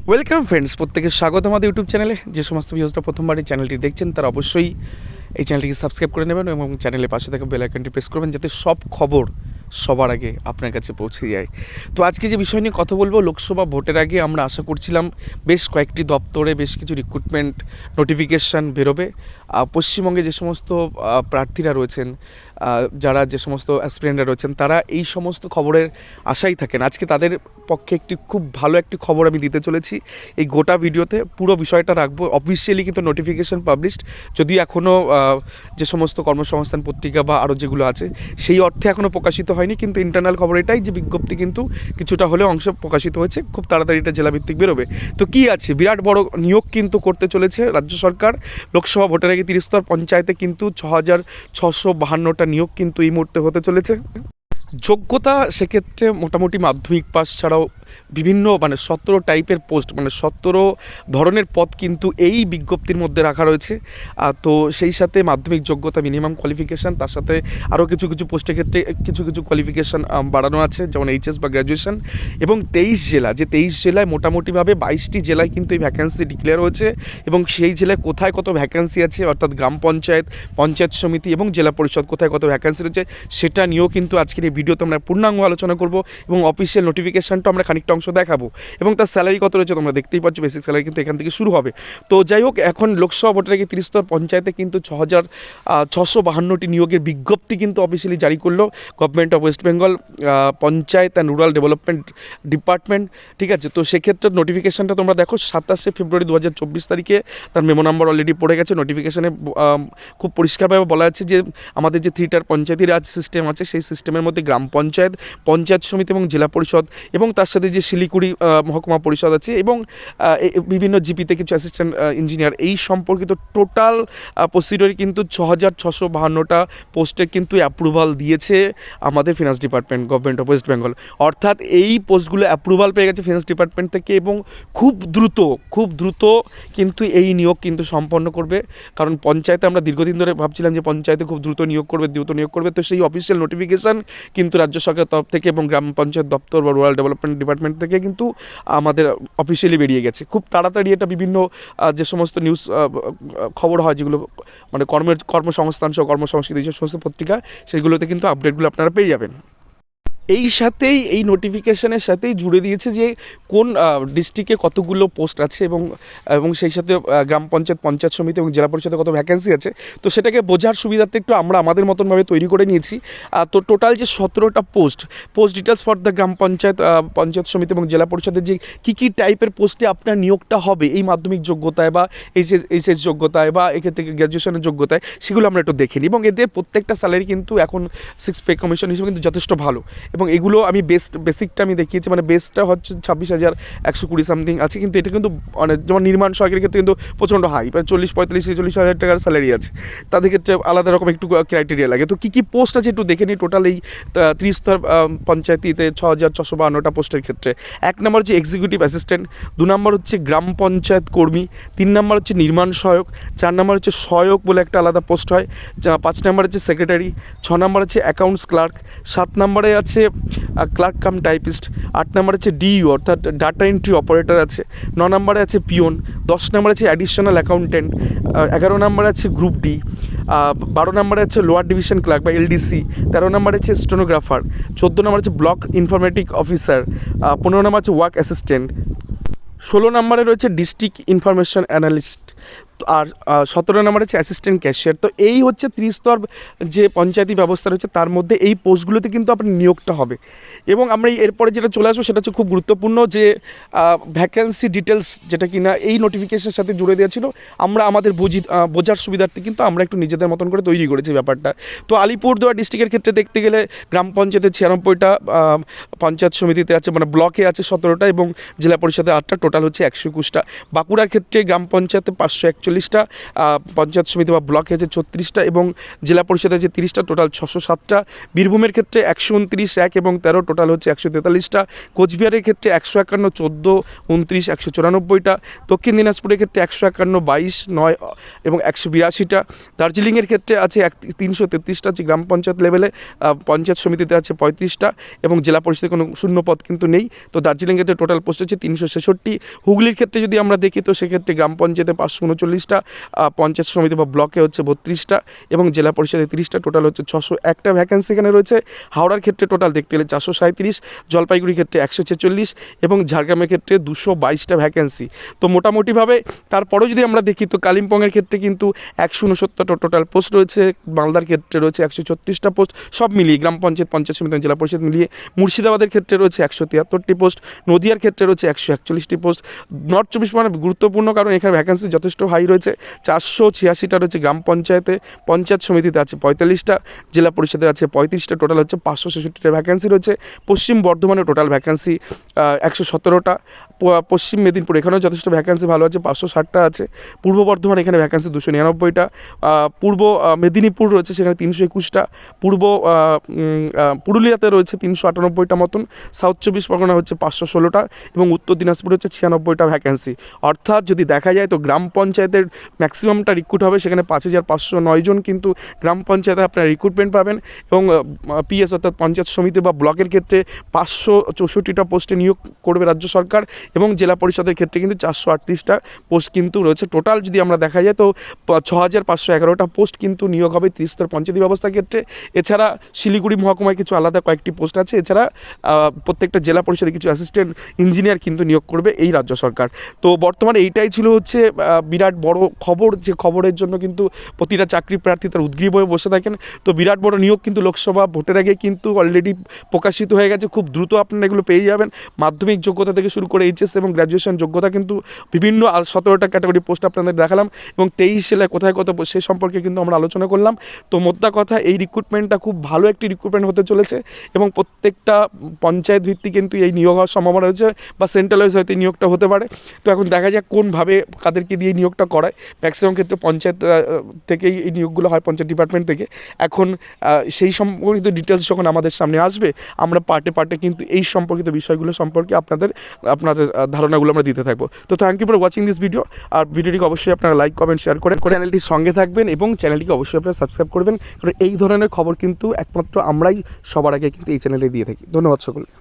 Welcome friends, প্রত্যেকে স্বাগত আমাদের ইউটিউব চ্যানেলে। যে সমস্ত ভিউজরা প্রথমবার এই চ্যানেলটি দেখছেন তারা অবশ্যই এই চ্যানেলটিকে সাবস্ক্রাইব করে নেবেন এবং চ্যানেলের পাশে থাকা বেল আইকনটি প্রেস করবেন যাতে সব খবর সবার আগে আপনার কাছে পৌঁছে যায়। তো আজকে যে বিষয় নিয়ে কথা বলবো, লোকসভা ভোটের আগে আমরা আশা করছিলাম বেশ কয়েকটি দপ্তরে বেশ কিছু রিক্রুটমেন্ট নোটিফিকেশান বেরোবে। পশ্চিমবঙ্গে যে সমস্ত প্রার্থীরা রয়েছেন, যারা যে সমস্ত অ্যাসপিরেন্টরা রয়েছেন, তারা এই সমস্ত খবরের আশাই থাকেন। আজকে তাদের পক্ষে একটি খুব ভালো একটি খবর আমি দিতে চলেছি। এই গোটা ভিডিওতে পুরো বিষয়টা রাখবো। অফিসিয়ালি কিন্তু নোটিফিকেশান পাবলিশড, যদিও এখনও যে সমস্ত কর্মসংস্থান পত্রিকা বা আরও যেগুলো আছে সেই অর্থে এখনও প্রকাশিত হয়নি, কিন্তু ইন্টারনাল খবর এটাই যে বিজ্ঞপ্তি কিন্তু কিছুটা হলেও অংশ প্রকাশিত হয়েছে। খুব তাড়াতাড়ি এটা জেলাভিত্তিক বেরোবে। তো কী আছে, বিরাট বড় নিয়োগ কিন্তু করতে চলেছে রাজ্য সরকার। লোকসভা ভোটের আগে 30 স্তর পঞ্চায়েতে কিন্তু 6,652টা নিয়োগ কিন্তু এই মুহূর্তে হতে চলেছে। যোগ্যতা সেক্ষেত্রে মোটামুটি মাধ্যমিক পাস ছাড়াও বিভিন্ন 17 টাইপের পোস্ট, 17 ধরনের পদ কিন্তু এই বিজ্ঞপ্তির মধ্যে রাখা রয়েছে। তো সেই সাথে মাধ্যমিক যোগ্যতা মিনিমাম কোয়ালিফিকেশান, তার সাথে আরও কিছু কিছু পোস্টের ক্ষেত্রে কিছু কোয়ালিফিকেশান বাড়ানো আছে, যেমন এইচএস বা গ্র্যাজুয়েশন। এবং 23 জেলায় মোটামুটিভাবে 22টি জেলায় কিন্তু এই ভ্যাকেন্সি ডিক্লেয়ার হয়েছে। এবং সেই জেলায় কোথায় কত ভ্যাকেন্সি আছে, অর্থাৎ গ্রাম পঞ্চায়েত, পঞ্চায়েত সমিতি এবং জেলা পরিষদ কোথায় কত ভ্যাকেন্সি রয়েছে, সেটা নিয়েও কিন্তু আজকের এই ভিডিওতে আমরা পূর্ণাঙ্গ আলোচনা করব। এবং অফিসিয়াল নোটিফিকেশানটা আমরা খানিকটা অংশ দেখাবো। এবং তার স্যালারি কত রয়েছে তোমরা দেখতেই পাচ্ছ, বেসিক স্যালারি কিন্তু এখান থেকে শুরু হবে। তো যাই হোক, এখন লোকসভা ভোটের আগে 30 স্তর পঞ্চায়েতে কিন্তু 6,652টি নিয়োগের বিজ্ঞপ্তি কিন্তু অফিসিয়ালি জারি করলো government of West Bengal panchayat and rural development department. ঠিক আছে, তো সেক্ষেত্রে নোটিফিকেশানটা তোমরা দেখো 27শে ফেব্রুয়ারি 2024 তারিখে তার মেমো নাম্বার অলরেডি পড়ে গেছে। নোটিফিকেশানে খুব পরিষ্কারভাবে বলা আছে যে আমাদের যে 3টার পঞ্চায়েতি রাজ সিস্টেম আছে, সেই সিস্টেমের মধ্যে গ্রাম পঞ্চায়েত, পঞ্চায়েত সমিতি এবং জেলা পরিষদ, এবং তার সাথে যে শিলিগুড়ি মহকুমা পরিষদ আছে এবং বিভিন্ন জিপিতে কিছু অ্যাসিস্ট্যান্ট ইঞ্জিনিয়ার, এই সম্পর্কিত টোটাল প্রসিডিওরে কিন্তু 6,652টা পোস্টে কিন্তু অ্যাপ্রুভাল দিয়েছে আমাদের finance department, government of West Bengal. অর্থাৎ এই পোস্টগুলো অ্যাপ্রুভাল পেয়ে গেছে ফিনান্স ডিপার্টমেন্ট থেকে, এবং খুব দ্রুত কিন্তু এই নিয়োগ কিন্তু সম্পন্ন করবে। কারণ পঞ্চায়েতে আমরা দীর্ঘদিন ধরে ভাবছিলাম যে পঞ্চায়েতে খুব দ্রুত নিয়োগ করবে, তো সেই অফিসিয়াল নোটিফিকেশান কিন্তু রাজ্য সরকারের তরফ থেকে এবং গ্রাম পঞ্চায়েত দপ্তর বা রুরাল ডেভেলপমেন্ট ডিপার্টমেন্ট থেকে কিন্তু আমাদের অফিসিয়ালি বেরিয়ে গেছে। খুব তাড়াতাড়ি এটা বিভিন্ন যে সমস্ত নিউজ খবর হয়, যেগুলো কর্মসংস্থান সহ কর্মসংস্কৃতি যে সমস্ত পত্রিকা, সেগুলোতে কিন্তু আপডেটগুলো আপনারা পেয়ে যাবেন। এই সাথেই এই নোটিফিকেশানের সাথেই জুড়ে দিয়েছে যে কোন ডিস্ট্রিক্টে কতগুলো পোস্ট আছে এবং সেই সাথে গ্রাম পঞ্চায়েত, পঞ্চায়েত সমিতি এবং জেলা পরিষদে কত ভ্যাকেন্সি আছে। তো সেটাকে বোঝার সুবিধার্থে একটু আমরা আমাদের মতনভাবে তৈরি করে নিয়েছি। তো টোটাল যে 17টা পোস্ট ডিটেলস ফর দ্য গ্রাম পঞ্চায়েত, পঞ্চায়েত সমিতি এবং জেলা পরিষদের যে কী টাইপের পোস্টে আপনার নিয়োগটা হবে এই মাধ্যমিক যোগ্যতায় বা এইচএস যোগ্যতায় বা এক্ষেত্রে গ্র্যাজুয়েশনের যোগ্যতায়, সেগুলো আমরা একটু দেখে নিই। এবং এদের প্রত্যেকটা স্যালারি কিন্তু এখন 6 পে কমিশন হিসেবে কিন্তু যথেষ্ট ভালো। এবং এগুলো আমি বেসিকটা আমি দেখিয়েছি, বেসটা হচ্ছে 26,120 সামথিং আছে, কিন্তু এটা কিন্তু যেমন নির্মাণ সহায়কের ক্ষেত্রে কিন্তু প্রচণ্ড হাই, 40-45-46 হাজার টাকার স্যালারি আছে। তাদের ক্ষেত্রে আলাদা রকম একটু ক্রাইটেরিয়া লাগে। তো কী পোস্ট আছে একটু দেখে নিই। টোটাল এই 30 স্তর পঞ্চায়েতিতে 6,652টা পোস্টের ক্ষেত্রে 1 নম্বর হচ্ছে এক্সিকিউটিভ অ্যাসিস্ট্যান্ট, 2 নম্বর হচ্ছে গ্রাম পঞ্চায়েত কর্মী, 3 নম্বর হচ্ছে নির্মাণ সহায়ক, 4 নম্বর হচ্ছে সহায়ক বলে একটা আলাদা পোস্ট হয়, 5 নম্বর হচ্ছে সেক্রেটারি, 6 নম্বর হচ্ছে অ্যাকাউন্টস ক্লার্ক, 7 নম্বরে আছে ক্লার্ক কাম টাইপিস্ট, 8 নম্বরে আছে ডিইউ অর্থাৎ ডাটা এন্ট্রি অপারেটর আছে, 9 নম্বরে আছে পিওন, 10 নম্বরে আছে অ্যাডিশনাল অ্যাকাউন্টেন্ট, 11 নম্বরে আছে গ্রুপ ডি, 12 নম্বরে আছে লোয়ার ডিভিশন ক্লার্ক বা এলডিসি, 13 নম্বরে আছে স্টেনোগ্রাফার, 14 নম্বরে আছে ব্লক ইনফরমেটিক অফিসার, 15 নম্বর আছে ওয়ার্ক অ্যাসিস্ট্যান্ট, 16 নম্বরে রয়েছে ডিস্ট্রিক্ট ইনফরমেশন অ্যানালিস্ট, আর 17 নম্বরে হচ্ছে অ্যাসিস্ট্যান্ট ক্যাশিয়ার। তো এই হচ্ছে 30 স্তর যে পঞ্চায়েতি ব্যবস্থা রয়েছে, তার মধ্যে এই পোস্টগুলোতে কিন্তু আপনার নিয়োগটা হবে। এবং আমরা এরপরে যেটা চলে আসবো সেটা হচ্ছে খুব গুরুত্বপূর্ণ, যে ভ্যাকেন্সি ডিটেলস, যেটা কিনা এই নোটিফিকেশনের সাথে জুড়ে দেওয়া ছিল। আমরা আমাদের বোঝার সুবিধার্থে কিন্তু আমরা একটু নিজেদের মতন করে তৈরি করেছি ব্যাপারটা। তো আলিপুরদুয়ার ডিস্ট্রিক্টের ক্ষেত্রে দেখতে গেলে গ্রাম পঞ্চায়েতে 96টা, পঞ্চায়েত সমিতিতে আছে ব্লকে আছে 17টা এবং জেলা পরিষদে 8টা, টোটাল হচ্ছে 121টা। বাঁকুড়ার ক্ষেত্রে গ্রাম পঞ্চায়েতে 541, 41টা, পঞ্চায়েত সমিতি বা ব্লকে আছে 36টা এবং জেলা পরিষদে আছে 30টা, টোটাল 607টা। বীরভূমের ক্ষেত্রে 129, 1 এবং 13 টোটাল হচ্ছে 143টা। কোচবিহারের ক্ষেত্রে 151, 14, 29, 194টা। দক্ষিণ দিনাজপুরের ক্ষেত্রে 151, 22, 9 এবং 182টা। দার্জিলিংয়ের ক্ষেত্রে আছে 333টা আছে গ্রাম পঞ্চায়েত লেভেলে, পঞ্চায়েত সমিতিতে আছে 35টা এবং জেলা পরিষদে কোনো শূন্য পদ কিন্তু নেই। তো দার্জিলিং ক্ষেত্রে টোটাল পোস্ট হচ্ছে 366। হুগলির ক্ষেত্রে যদি আমরা দেখি তো সেক্ষেত্রে গ্রাম পঞ্চায়েতে 539টা, পঞ্চায়েত সমিতি বা ব্লকে হচ্ছে 32টা এবং জেলা পরিষদে 30টা, টোটাল হচ্ছে 601টা ভ্যাকেন্সি এখানে রয়েছে। হাওড়ার ক্ষেত্রে টোটাল দেখতে গেলে 437, জলপাইগুড়ির ক্ষেত্রে 146 এবং ঝাড়গ্রামের ক্ষেত্রে 222টা ভ্যাকেন্সি। তো মোটামুটিভাবে তারপরেও যদি আমরা দেখি তো কালিম্পংয়ের ক্ষেত্রে কিন্তু 169টা টোটাল পোস্ট রয়েছে, মালদার ক্ষেত্রে রয়েছে 136টা পোস্ট, সব মিলিয়ে গ্রাম পঞ্চায়েত, পঞ্চায়েত সমিতি, জেলা পরিষদ মিলিয়ে। মুর্শিদাবাদের ক্ষেত্রে রয়েছে 173টি পোস্ট, নদিয়ার ক্ষেত্রে রয়েছে 141টি পোস্ট। নর্থ 24 পরগনা গুরুত্বপূর্ণ কারণ এখানে ভ্যাকেন্সি যথেষ্ট হাই রয়েছে, 486টা রয়েছে গ্রাম পঞ্চায়েতে, পঞ্চায়েত সমিতিতে আছে 45টা, জেলা পরিষদে আছে 35টা, টোটাল হচ্ছে 566টা ভ্যাকেন্সি রয়েছে। পশ্চিম বর্ধমানে টোটাল ভ্যাকেন্সি 117টা, পশ্চিম মেদিনীপুর এখানেও যথেষ্ট ভ্যাকেন্সি ভালো আছে, 560টা আছে। পূর্ব বর্ধমান এখানে ভ্যাকেন্সি 299টা, পূর্ব মেদিনীপুর রয়েছে সেখানে 321টা, পুরুলিয়াতে রয়েছে 398টা মতন, সাউথ 24 পরগনা হচ্ছে 516টা এবং উত্তর দিনাজপুর হচ্ছে 96টা ভ্যাকেন্সি। অর্থাৎ যদি দেখা যায় তো গ্রাম পঞ্চায়েতের ম্যাক্সিমামটা রিক্রুট হবে, সেখানে 5509 জন কিন্তু গ্রাম পঞ্চায়েতে আপনারা রিক্রুটমেন্ট পাবেন এবং পিএস অর্থাৎ পঞ্চায়েত সমিতি বা ব্লকের ক্ষেত্রে 564টা পোস্টে নিয়োগ করবে রাজ্য সরকার এবং জেলা পরিষদের ক্ষেত্রে কিন্তু 438টা পোস্ট কিন্তু রয়েছে। টোটাল যদি আমরা দেখা যায় তো 6511টা পোস্ট কিন্তু নিয়োগ হবে ত্রিস্তর পঞ্চায়েত ব্যবস্থার ক্ষেত্রে। এছাড়া শিলিগুড়ি মহকুমায় কিছু আলাদা কয়েকটি পোস্ট আছে, এছাড়া প্রত্যেকটা জেলা পরিষদে কিছু অ্যাসিস্ট্যান্ট ইঞ্জিনিয়ার কিন্তু নিয়োগ করবে এই রাজ্য সরকার। তো বর্তমানে এইটাই ছিল হচ্ছে বিরাট বড় খবর, যে খবরের জন্য কিন্তু প্রতিটা চাকরি প্রার্থী তার উদ্গ্রীব হয়ে বসে থাকেন। তো বিরাট বড় নিয়োগ কিন্তু লোকসভা ভোটের আগে কিন্তু অলরেডি প্রকাশিত হয়ে গেছে, খুব দ্রুত আপনারা এগুলো পেয়ে যাবেন। মাধ্যমিক যোগ্যতা থেকে শুরু করে এইচএস এবং গ্র্যাজুয়েশন যোগ্যতা কিন্তু বিভিন্ন 17টা ক্যাটাগরি পোস্ট আপনাদের দেখালাম এবং 23 সালে কোথায় কত সে সম্পর্কে কিন্তু আমরা আলোচনা করলাম। তো মোদ্দা কথা এই রিক্রুটমেন্টটা খুব ভালো একটি রিক্রুটমেন্ট হতে চলেছে এবং প্রত্যেকটা পঞ্চায়েত ভিত্তিক কিন্তু এই নিয়োগ হওয়ার সম্ভাবনা রয়েছে বা সেন্ট্রালাইজ হয়তো এই নিয়োগটা হতে পারে। তো এখন দেখা যাক কোনভাবে কাদেরকে দিয়ে নিয়োগটা করায়। ম্যাক্সিমাম ক্ষেত্রে পঞ্চায়েত থেকেই এই নিয়োগগুলো হয়, পঞ্চায়েত ডিপার্টমেন্ট থেকে। এখন সেই সম্পর্কিত ডিটেলস যখন আমাদের সামনে আসবে আমরা পার্টে পার্টে কিন্তু এই সম্পর্কিত বিষয়গুলো সম্পর্কে আপনাদের ধারণাগুলো আমরা দিতে থাকবো। তো thank you for watching this video. আর ভিডিওটিকে অবশ্যই আপনারা লাইক, কমেন্ট, শেয়ার করে চ্যানেলটির সঙ্গে থাকবেন এবং চ্যানেলটিকে অবশ্যই আপনারা সাবস্ক্রাইব করবেন, কারণ এই ধরনের খবর কিন্তু একমাত্র আমরাই সবার আগে কিন্তু এই চ্যানেলে দিয়ে থাকি। ধন্যবাদ সকলকে।